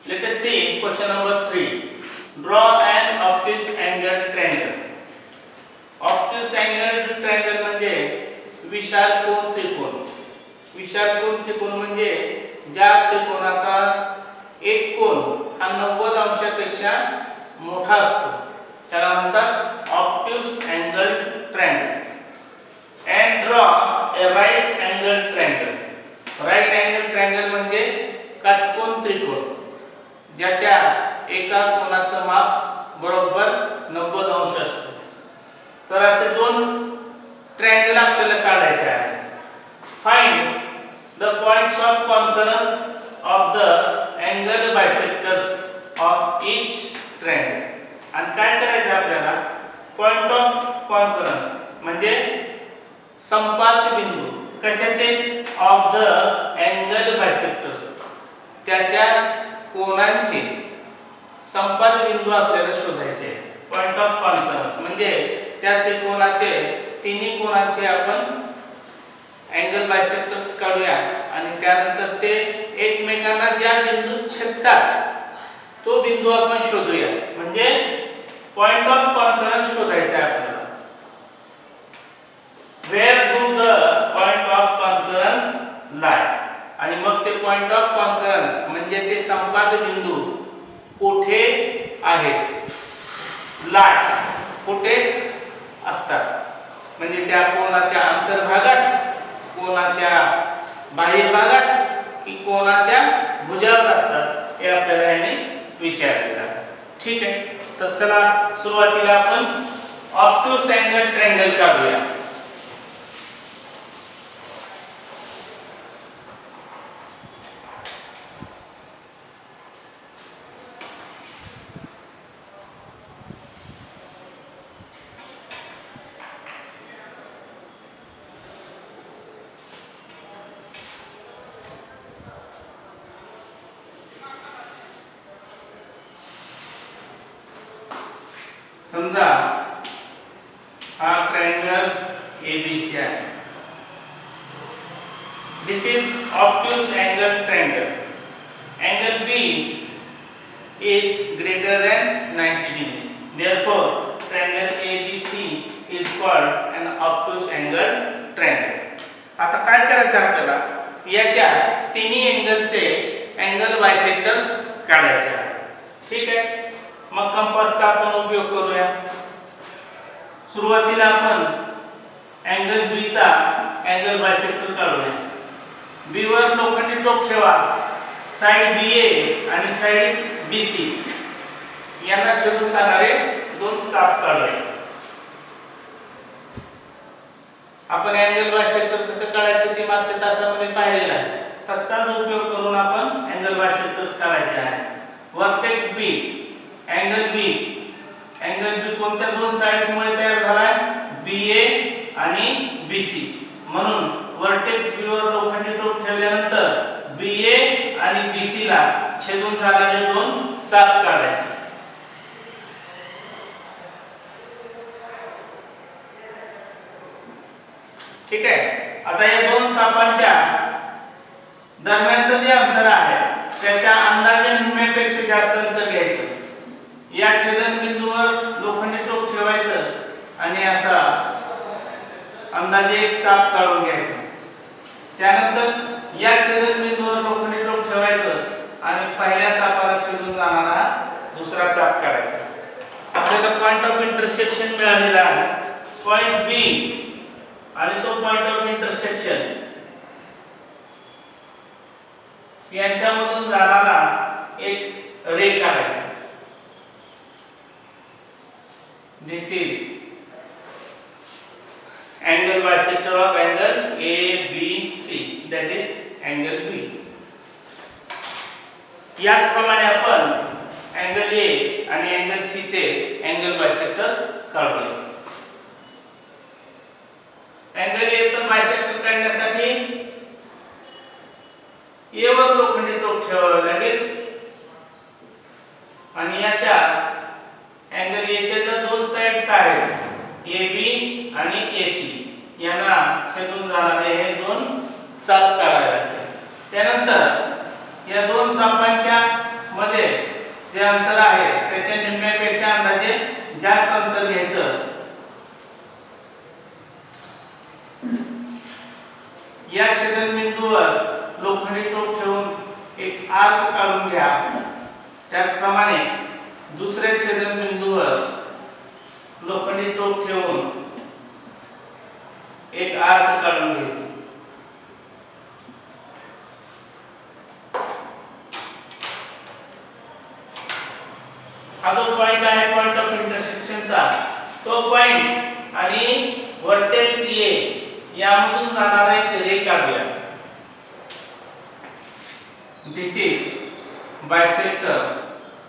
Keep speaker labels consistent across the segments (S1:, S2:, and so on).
S1: Let us see question number 3. Draw an obtuse angled triangle. Obtuse angled triangle म्हणजे विशाल कोन त्रिकोण. विशाल कोन त्रिकोण म्हणजे ज्या त्रिकोणाचा एक कोन हा 90 अंशापेक्षा मोठा असतो त्याला म्हणतात obtuse angled triangle. And draw a right angled triangle. Right angled triangle म्हणजे काटकोन त्रिकोण ज्याच्या एका कोनाचं माप बरोबर 90 अंश असतं. तर असे दोन ट्रायंगल आपल्याला काढायचे आहे. Find the points of concurrence of the angle bisectors of each triangle. आणि काय करायचं आपल्याला पॉइंट ऑफ कॉन्करन्स म्हणजे संपात बिंदू कशाचे ऑफ द अँगल बायसेक्टर्स त्याच्या कोनांचे संपात बिंदू आपल्याला शोधायचे. पॉइंट ऑफ कॉन्करन्स म्हणजे त्या त्रिकोणाचे तिन्ही कोनांचे आपण अँगल बायसेक्टर्स काढूया आणि त्यानंतर ते एकमेकांना ज्या बिंदूत छेदतात तो बिंदू आपण शोधूया. म्हणजे पॉइंट ऑफ कॉन्करन्स शोधायचा आहे आपल्याला. Where do the point of concurrence lie? आणि मग ते पॉइंट ऑफ कॉन्करन्स म्हणजे ते संपात बिंदू कुठे आहेत. lie कुठे असतात म्हणजे त्या कोनाच्या अंतर्भागात, कोनाच्या बाह्य भागात की कोनाच्या भुजावर असतात हे आपल्याला याने विचारलेलं आहे. ठीक आहे. तर चला सुरुवातीला आपण ऑब्ट्यूज अँगल ट्रायंगल काढूया. समजा हा ट्रायंगल ABC आहे. This is obtuse angle triangle. Angle B is greater than 90 degree. Therefore, triangle ABC is called an obtuse angle triangle. आता काय करायचं आपल्याला याच्या तिन्ही अँगलचे अँगल बायसेक्टर्स काढायचे आहेत. ठीक आहे. मग कंपासचा आपण उपयोग करूया. सुरुवातीला आपण अँगल B चा अँगल बायसेक्टर काढूया. B वर लोखंडी टोक ठेवा. साइड BA आणि साइड BC यांना छेदून जाणारे दोन चाप काढूया. आपण अँगल बायसेक्टर कसं काढायचं ते मागच्या तासामध्ये पाहिलेलं आहे. त्याचाच उपयोग करून आपण अँगल बायसेक्टर्स काढायचे आहे. वर्टेक्स B अँगल B कोणत्या दोन साइड्स मुळे तयार झालाय BA आणि BC. म्हणून वर्टेक्स B वर लोखंडी टोक ठेवल्यानंतर BA आणि BC ला छेदून जाणारे दोन चाप काढायचे. ठीक आहे. आता या दोन चापांच्या दरम्यानचं जे अंतर आहे त्याच्या अंदाजे निम्म्यापेक्षा जास्त अंतर घ्यायचं. या छेदन बिंदूवर लोखंडी टोक ठेवायचं आणि असा अंदाजे एक चाप काढून घ्यायचा. त्यानंतर या छेदन बिंदूवर लोखंडी टोक ठेवायचं आणि पहिल्या चापाला छेदून जाणारा दुसरा चाप काढायचा. आपल्याला पॉइंट ऑफ इंटरसेक्शन मिळालेला आहे. पॉइंट B आणि तो पॉइंट ऑफ इंटरसेक्शन यांच्यामधून जाणारा एक रे काढायचा. This is angle bisector of angle ABC, that is angle B. याचप्रमाणे आपण angle A आणि angle C चे angle bisectors काढूया. angle A चं बायसेक्टर काढण्यासाठी A वर लोखंडी टोक ठेवावे लागेल आणि याच्या अँगल A च्या ज्या दोन साइड्स आहेत AB आणि AC यांना छेदून जाणारे हे दोन चाप काढावे लागतील. त्यानंतर या दोन चापांच्या मध्ये मध्ये जे अंतर आहे त्याच्या निम्म्यापेक्षा अंदाजे जास्त अंतर घ्यायचं. या छेदनबिंदूवर लोखंडी टोक ठेवून एक आर्क काढून घ्या. त्याचप्रमाणे दुसऱ्या छेदनबिंदूवर लोखंडी टोक ठेवून एक आर्क काढून घ्यायचे. हा जो पॉइंट आहे पॉइंट ऑफ इंटरसेक्शनचा, तो पॉइंट आणि वर्टेक्स ए यामधून जाणारा एक रे काढूया. This is bisector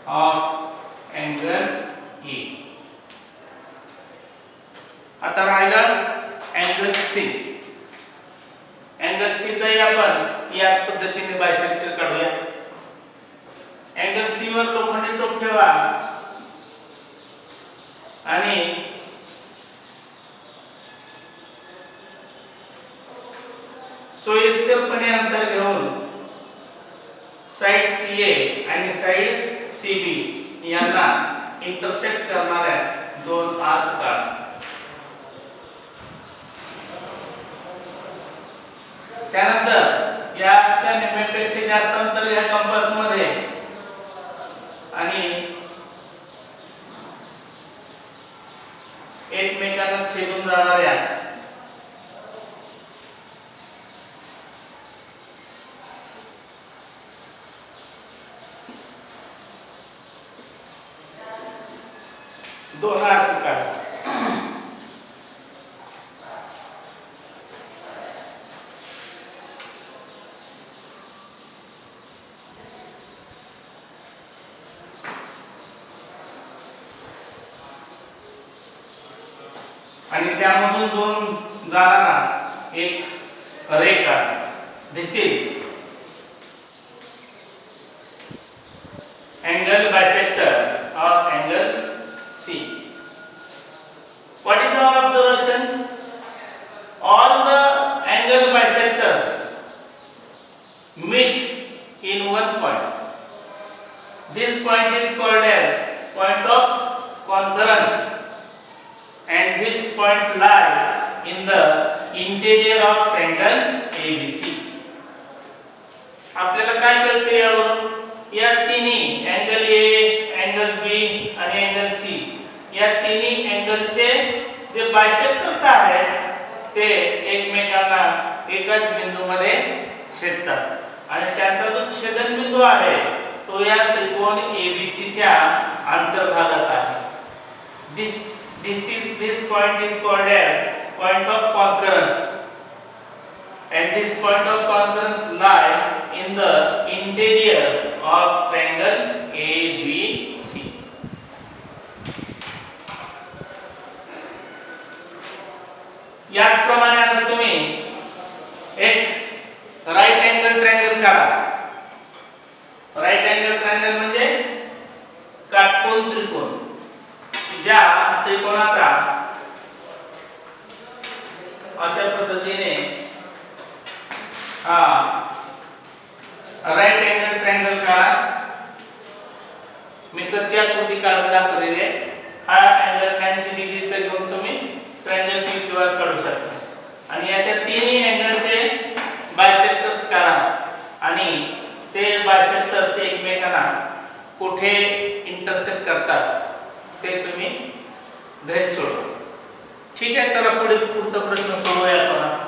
S1: of angle A. आता राहिला एंगल सी. एंगल सी चा आपण या पद्धतीने बायसेक्टर काढूया. एंगल सी वर लोखंडी टोक ठेवा आणि सोयीस्करपणे अंतर घेऊन साइड सीए आणि साइड सीबी यांना इंटरसेक्ट करणाऱ्या दोन आर्क काढा. त्यानंतर याच्या निम्म्यापेक्षा जास्त अंतर या कंपास मध्ये आणि एकमेकांना छेदून जाणाऱ्या दोन आर्क काढा. आणि त्यामधून दोन जाणारा एक रे काढा. दिस is angle bisector of angle C. What is our observation? All the angle bisectors meet in one point. This point is called as point of concurrence, and this point lie in the interior of triangle ABC. आपल्याला काय कळते यावरून? या तिन्ही angle A, angle बी आणि angle C या तिन्ही अँगलचे जे बायसेक्टर्स आहेत ते एकमेकांना एकाच बिंदूमध्ये छेदतात आणि त्यांचा जो छेदनबिंदू आहे तो या त्रिकोण एबीसी च्या अंतर्भागात आहे. This point is called as point of concurrence, and this point of concurrence lie in the interior of triangle ABC. याचप्रमाणे आता तुम्ही एक राईट अँगल ट्रायंगल काढा. राईट अँगल ट्रायंगल म्हणजे काटकोन त्रिकोण. ज्या त्रिकोणाचा अशा पद्धतीने राईट अँगल ट्रायंगल काढा. मी कच्ची आकृती काढून दाखवलेली आहे. हा अँगल 90 डिग्रीचा घेऊन तुम्ही ट्रायंगल PQR काढू शकता आणि याच्या तिन्ही अँगलचे बायसेक्टर्स काढा आणि ते बायसेक्टर्स एकमेकांना कुठे इंटरसेक्ट करतात ते तुम्ही घरी सोडवा. ठीक आहे, चला पुढचा प्रश्न सोडवूया आपण.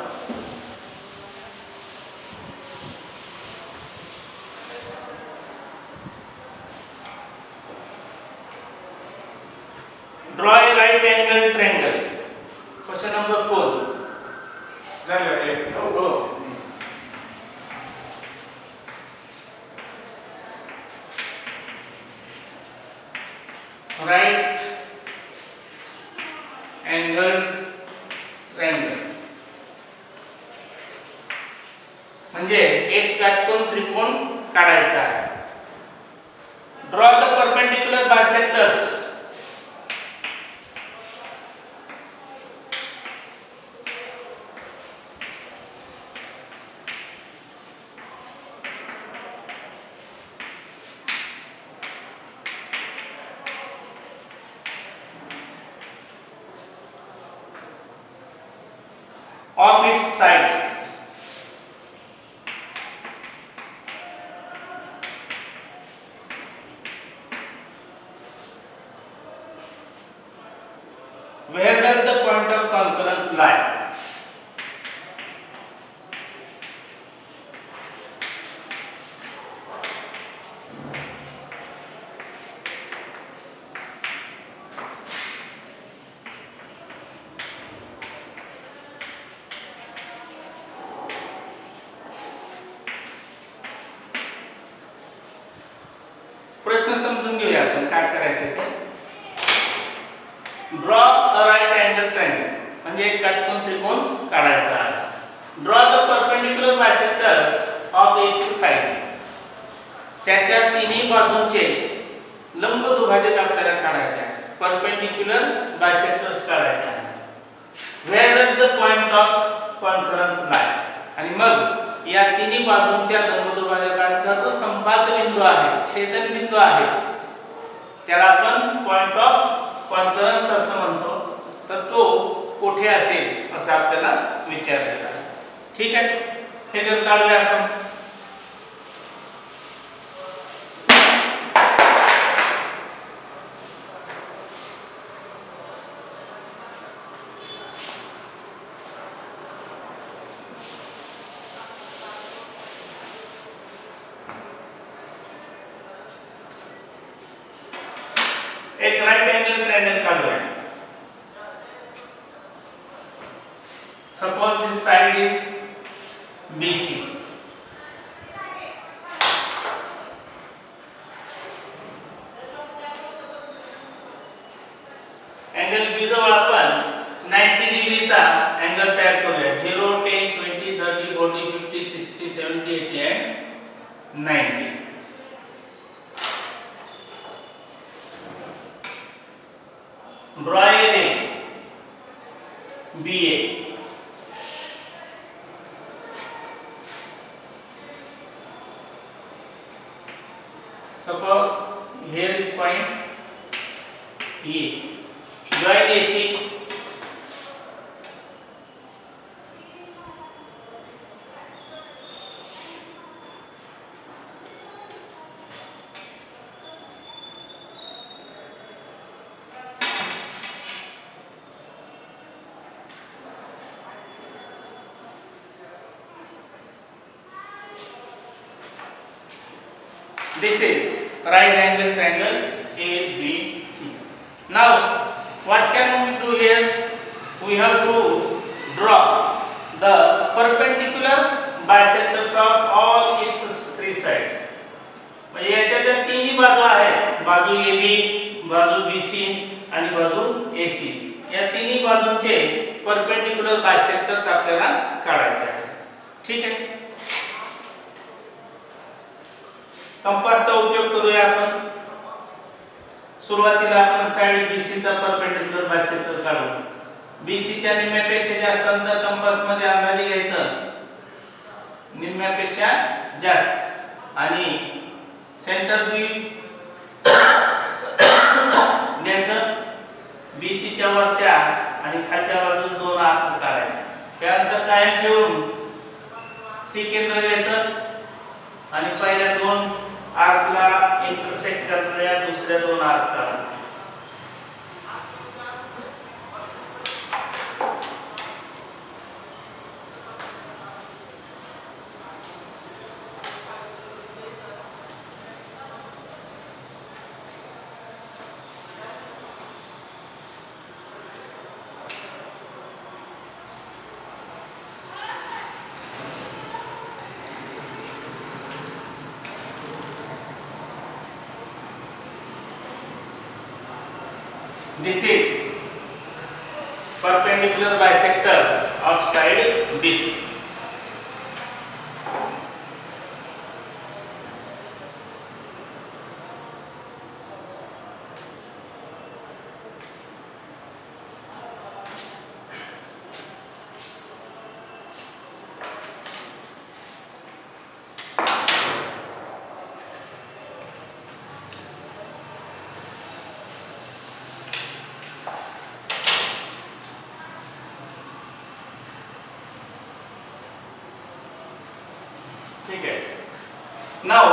S1: Draw a right angle triangle. Question number 4. Right angle triangle म्हणजे एक काटकोन त्रिकोण काढायचा आहे. Draw the perpendicular bisectors. of its sides. Where does the point of concurrence lie? प्रश्न समजून घेऊया आपण काय करायचे ते. Draw a right angle triangle म्हणजे एक काटकोन त्रिकोण काढायचा आहे. Draw the perpendicular bisectors of its side. त्याच्या तिन्ही बाजूंचे लंब दुभाजक आपल्याला काढायचे आहे. परपेंडिक्युलर बायसेक्टर्स काढायचे आहे. Where does the point of conference lie. आणि मग या तिन्ही बाजूंच्या लंबदुभाजकांचा जो संपात बिंदू आहे, छेदन बिंदू आहे, त्याला आपण पॉइंट ऑफ कॉन्फरन्स असं म्हणतो. तर तो कुठे असेल असं आपल्याला विचारलेलं आहे. ठीक आहे, हे जर काढूया आपण. एक राइट एंगल ट्रायंगल काढूया. Suppose this side is BC. Angle B जवळ आपण 90 डिग्रीचा एंगल तयार करूया. 0 10 20 30 40 50 60 70 80 and 90. Draw a ray BA. Suppose here is point E. Join AC. This is right angle triangle ABC. Now, what can we do here? We have to draw the perpendicular bisectors of all its three sides. म्हणजे याच्या ज्या तिन्ही बाजू आहेत, बाजू AB, बाजू BC आणि बाजू AC, या तिन्ही बाजूंचे परपेंडिक्युलर बायसेक्टर्स आपल्याला काढायचे आहेत. ठीक आहे, कंपासचा उपयोग करूया आपण. सुरुवातीला आपण साइड BC चा परपेंडिक्युलर बायसेक्टर काढू. BC च्या निम्म्यापेक्षा जास्त अंतर कंपास मध्ये अंदाजे घ्यायचं, निम्म्यापेक्षा जास्त, आणि सेंटर B घ्यायचं. BC च्या वरच्या आणि खालच्या बाजूस दोन आर्क काढायचे. हे अंतर कायम ठेवून C केंद्र घ्यायचं आणि पहिल्या दोन आर्कला इंटरसेक्ट करणाऱ्या दुसऱ्या दोन आर्क काढा. This is perpendicular bisector of side BC. ठीक आहे. Now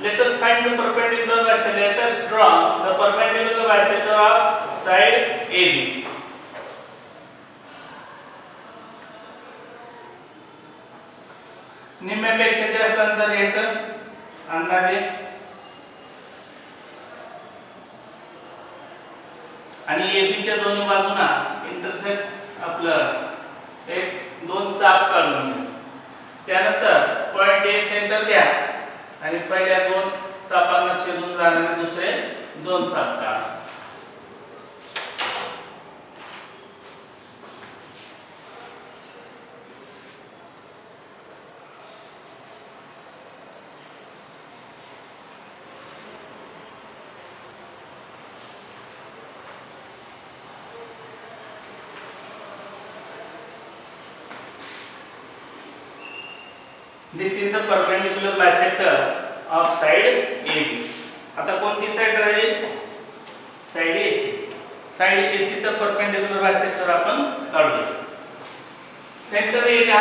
S1: let us find the perpendicular bisector. Let us draw the perpendicular bisector of side AB. निम्म्यापेक्षा जास्त अंतर घ्यायचं अंदाजे आणि AB च्या दोन्ही बाजूंना इंटरसेक्ट आपलं एक दोन चाप काढून घ्या. त्यानंतर पॉइंट A सेंटर द्या आणि पहिल्या दोन चापांना छेदून जाणारे दुसरे दोन चाप काढा. This is the perpendicular bisector of side AB. आता कोणती साइड राहील? Side AC. साइड AC चा perpendicular bisector आपण काढूया. सेंटर A घ्या.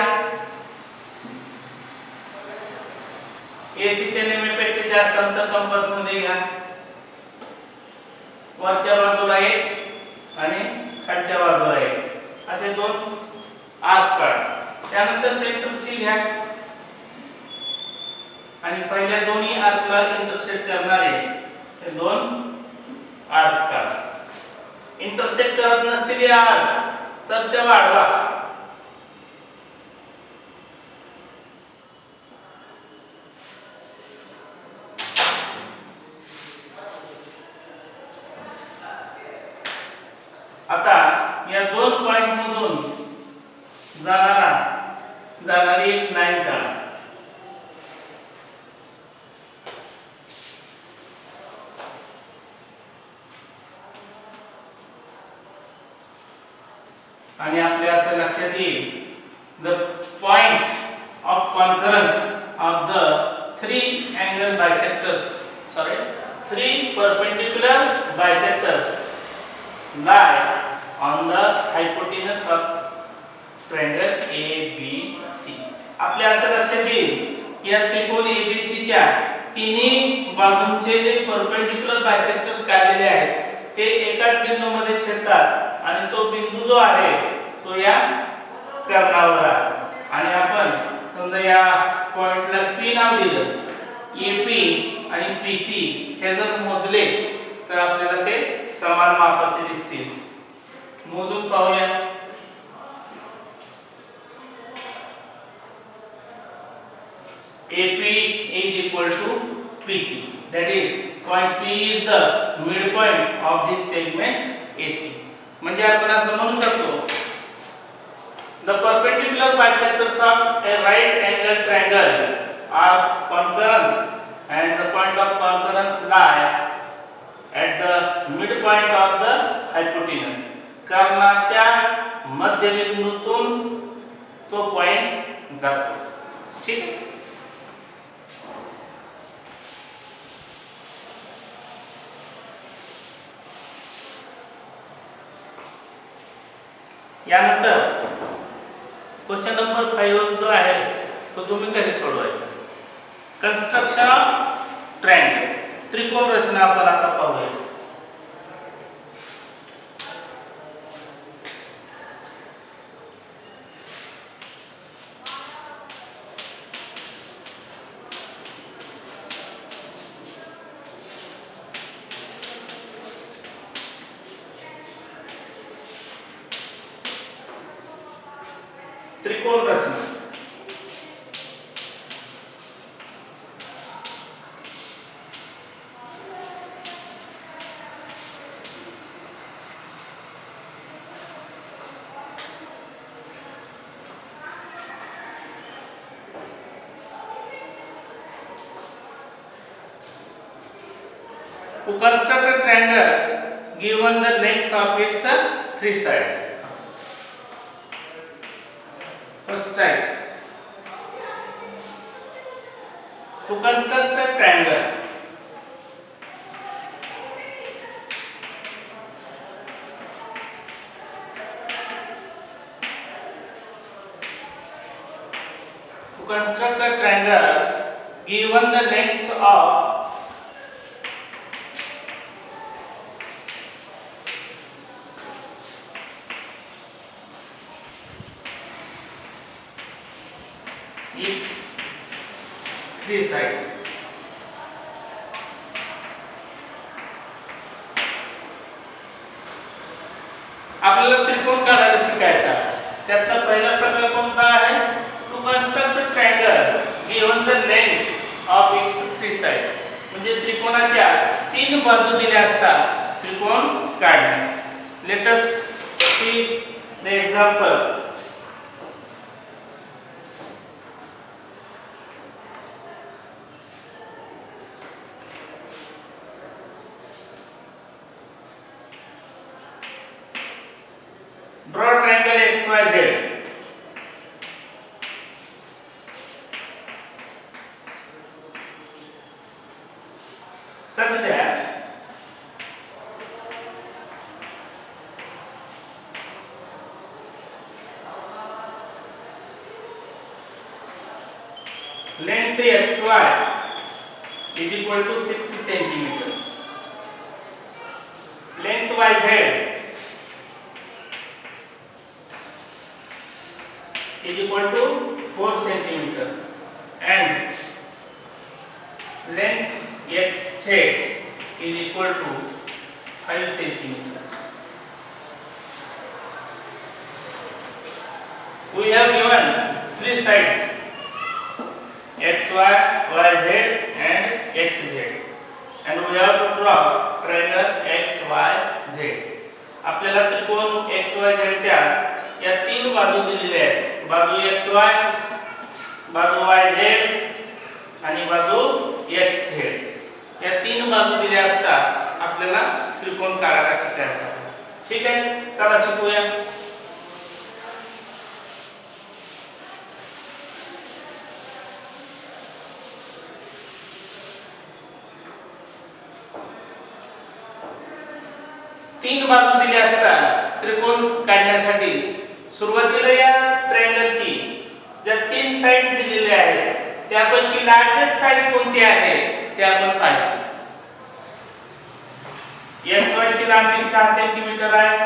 S1: AC च्या निम्म्यापेक्षा जास्त अंतर कंपास मध्ये घ्या. वरच्या बाजूला एक आणि खालच्या बाजूला एक असे दोन आर्क काढा. त्यानंतर सेंटर C घ्या आणि पहिल्या दोन्ही आर्कला इंटरसेक्ट करणारे हे दोन आर्क काढा. इंटरसेक्ट करत नसलेले आर्क तर ते वाढवा. आता या दोन पॉइंट मधून जाणारी एक लाईन काढा. आणि आपल्या असं लक्षात येईल the point of concurrence of the three perpendicular bisectors lie on the hypotenuse of triangle ABC. आपल्या असं लक्षात येईल की या त्रिकोण ABC च्या तिन्ही बाजूंचे जे परपेंडिक्युलर बायसेक्टर्स काढलेले आहेत ते एकाच बिंदूमध्ये छेदतात आणि तो बिंदू जो आहे तो या कर्णावर आहे. आणि आपण समजा या पॉइंटला P नाव दिलं. AP आणि PC हे जर मोजले तर आपल्याला ते समान मापाचे दिसतील. मोजून पाहूया. AP is equal to PC. That is, point P is the midpoint of this segment AC. म्हणजे आपण असं म्हणू शकतो the perpendicular bisectors of a right angled triangle are concurrent and the point of concurrence lie at the midpoint of the hypotenuse. कर्णाच्या मध्यबिंदूतून तो point जातो. ठीक. यानंतर क्वेश्चन नंबर 5 जो आहे तो तुम्ही घरी सोडवायचा. कंस्ट्रक्शन ऑफ ट्रायंगल, त्रिकोण रचना आपण आता पाहूया. त्रिकोण रचना. To construct a triangle given the lengths of its three sides. First type. To construct a triangle, to construct a triangle given the length of its three sides. आपल्याला त्रिकोण काढायला शिकायचा. त्यातला पहिला प्रकार कोणता आहे? To construct a triangle given the length of its three sides. म्हणजे त्रिकोणाच्या तीन बाजू दिल्या असतात त्रिकोण काढणे. Let us see the example. Draw triangle XYZ. Such that length XY is equal to 6 centimeter. Length YZ is equal to 4 centimeter and length XZ is equal to 5 centimeter. We have given three sides XY, YZ and XZ and we have to draw triangle XYZ. आपल्याला त्रिकोण XYZ च्या या तीन बाजू दिलेल्या आहेत. बाजू XY, बाजू YZ आणि बाजू XZ. या तीन बाजू दिल्या असतात आपल्याला त्रिकोण काढायला शिकायचा. ठीक आहे, चला शिकूया. तीन बाजू दिल्या असतात त्रिकोण काढण्यासाठी. सुरुवातीला या ट्रायंगलची ज्या तीन साइड्स दिलेल्या आहेत त्यापैकी लार्जेस्ट साइड कोणती आहे ते आपण पाहायचे. XY ची लांबी 6 सेंटीमीटर आहे,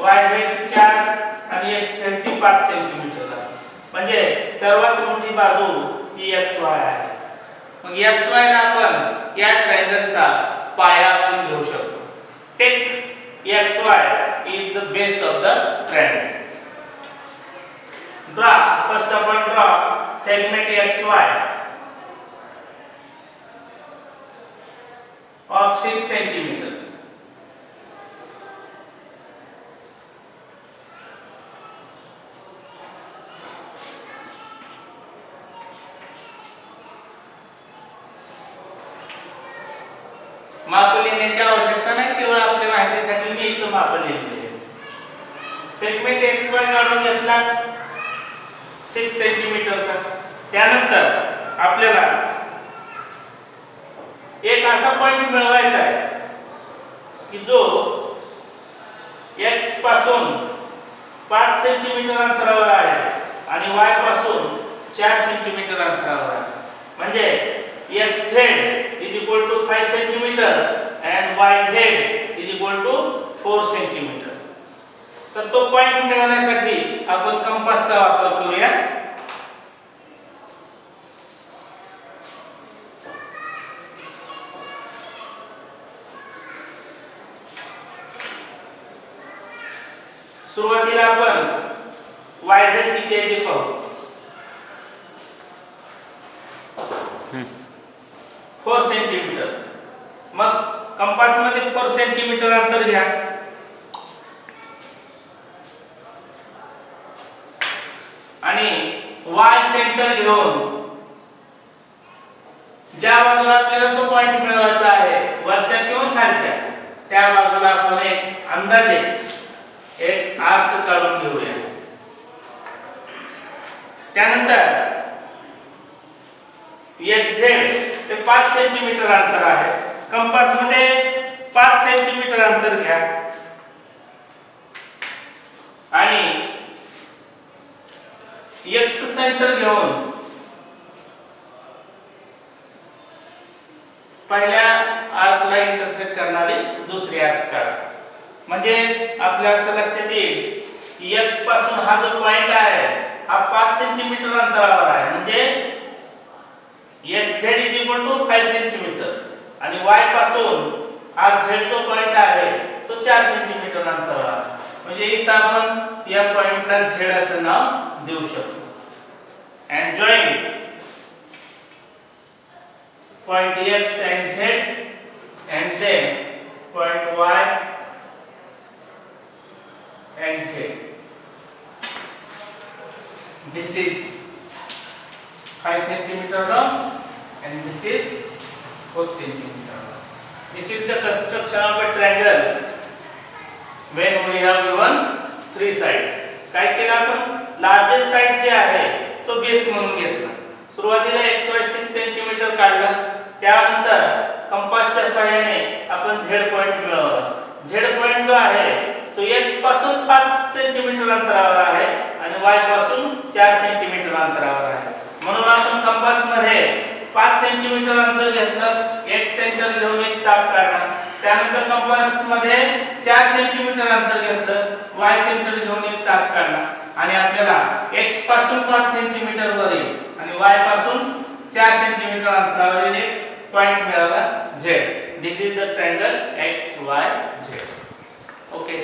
S1: YZ ची 4 आणि XZ ची 5 सेंटीमीटर आहे. म्हणजे सर्वात मोठी बाजू ही XY आहे. मग XY ला आपण या ट्रायंगलचा पाया आपण घेऊ शकतो. Take XY is the base of the triangle. Draw, first of all draw segment XY of 6 centimeter. माप लिहिण्याची आवश्यकता नाही, केवळ आपल्या माहितीसाठी मी इथं माप लिहिलेले. सेगमेंट XY काढून घेतला 6 सेंटीमीटरचा. त्यानंतर आपल्याला एक असा पॉइंट मिळवायचा आहे की जो X पासून 5 सेंटीमीटर अंतरावर आहे आणि Y पासून 4 सेंटीमीटर अंतरावर आहे. म्हणजे XZ is equal to 5 centimeter and YZ is equal to 4 centimeter. तर तो पॉइंट मिळवण्यासाठी आपण कंपासचा वापर करूया. सुरुवातीला आपण YZ किती आहे ते पाहू. 4 सेंटीमीटर. मग कंपास मध्ये 4 सेंटीमीटर अंतर घ्या आणि Y सेंटर घेऊन ज्या बाजूला आपल्याला तो पॉइंट मिळवायचा आहे वरच्या किंवा खालच्या त्या बाजूला आपण एक अंदाजे एक आर्क काढून घेऊया. त्यानंतर XZ ते 5 सेंटीमीटर अंतर आहे. कंपास मध्ये 5 सेंटीमीटर अंतर घ्या आणि X सेंटर घेऊन पहिल्या आर्कला इंटरसेक्ट करणारी दुसरी आर्क काढा. म्हणजे आपल्याला असं लक्षात येईल की x पासून हा जो पॉइंट आहे हा 5 सेंटीमीटर अंतरावर आहे. म्हणजे xz 5 सेंटीमीटर आणि y पासून हा z जो पॉइंट आहे तो 4 सेंटीमीटर अंतरावर आहे. म्हणजे इथं आपण या पॉइंटला z असं नाव देऊ शकतो. and join point x and z and then point y and z. This is 5 centimeter long and this is 4 centimeter long. This is the construction of a triangle when we have given 3 sides. काय केलं आपण? Largest side जे आहे तो base म्हणून घेतला. सुरुवातीला xy 6 centimetre काढला. त्यानंतर कंपासच्या सहाय्याने आपण z पॉइंट मिळवला. z पॉइंट जो आहे तो x पासून 5 सेंटीमीटर अंतरावर आहे आणि y पासून 4 सेंटीमीटर अंतरावर आहे. म्हणून आपण कंपास मध्ये 5 सेंटीमीटर अंतर घेतलं. x सेंटर घेऊन एक चाप काढला. त्यानंतर कंपास मध्ये 4 सेंटीमीटर अंतर घेतलं. y सेंटर घेऊन एक चाप काढला आणि आपल्याला x पासून 5 सेंटीमीटर वरील आणि y पासून 4 सेंटीमीटर अंतरावरील एक पॉइंट मिळाला z. This is the triangle x y z. Okay.